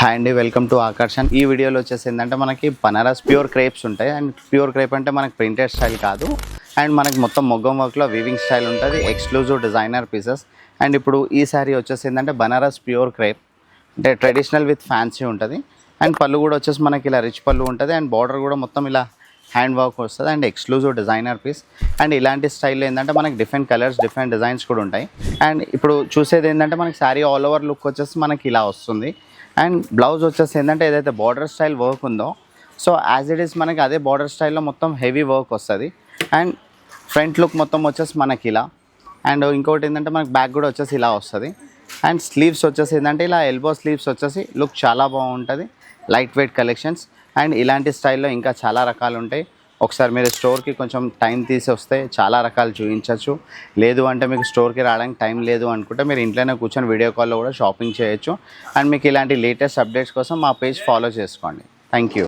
Hi అండి, welcome to ఆకర్షణ్. ఈ వీడియోలో వచ్చేసి ఏంటంటే మనకి బనారస్ ప్యూర్ క్రేప్స్ ఉంటాయి. అండ్ ప్యూర్ క్రేప్ అంటే మనకి ప్రింటెడ్ స్టైల్ కాదు, అండ్ మనకి మొత్తం మొగ్గం వర్క్లో వీవింగ్ స్టైల్ ఉంటుంది, ఎక్స్క్లూజివ్ డిజైనర్ పీసెస్. అండ్ ఇప్పుడు ఈ శారీ వచ్చేసి ఏంటంటే బనారస్ ప్యూర్ క్రేప్ అంటే ట్రెడిషనల్ విత్ ఫ్యాన్సీ ఉంటుంది. అండ్ పళ్ళు కూడా వచ్చేసి మనకి ఇలా రిచ్ పళ్ళు ఉంటుంది, అండ్ బార్డర్ కూడా మొత్తం ఇలా హ్యాండ్ వర్క్ వస్తుంది, and exclusive designer piece. And ఇలాంటి స్టైల్లో ఏంటంటే మనకి డిఫరెంట్ కలర్స్, డిఫరెంట్ డిజైన్స్ కూడా ఉంటాయి. అండ్ ఇప్పుడు చూసేది ఏంటంటే మనకి శారీ ఆల్ ఓవర్ లుక్ వచ్చేసి మనకి ఇలా వస్తుంది. అండ్ బ్లౌజ్ వచ్చేసి ఏంటంటే ఏదైతే బార్డర్ స్టైల్ వర్క్ ఉందో, సో యాజ్ ఇట్ ఈస్ మనకి అదే బార్డర్ స్టైల్లో మొత్తం హెవీ వర్క్ వస్తుంది. అండ్ ఫ్రంట్ లుక్ మొత్తం వచ్చేసి మనకి ఇలా, అండ్ ఇంకోటి ఏంటంటే మనకి బ్యాక్ కూడా వచ్చేసి ఇలా వస్తుంది. అండ్ స్లీవ్స్ వచ్చేసి ఏంటంటే ఇలా ఎల్బో స్లీవ్స్ వచ్చేసి లుక్ చాలా బాగుంటుంది, లైట్ వెయిట్ కలెక్షన్స్. అండ్ ఇలాంటి స్టైల్లో ఇంకా చాలా రకాలు ఉంటాయి. ఒకసారి మీరు స్టోర్కి కొంచెం టైం తీసి వస్తే చాలా రకాలు చూపించవచ్చు. లేదు అంటే మీకు స్టోర్కి రావడానికి టైం లేదు అనుకుంటే మీరు ఇంట్లోనే కూర్చొని వీడియో కాల్లో కూడా షాపింగ్ చేయొచ్చు. అండ్ మీకు ఇలాంటి లేటెస్ట్ అప్డేట్స్ కోసం మా పేజ్ ఫాలో చేసుకోండి. Thank you.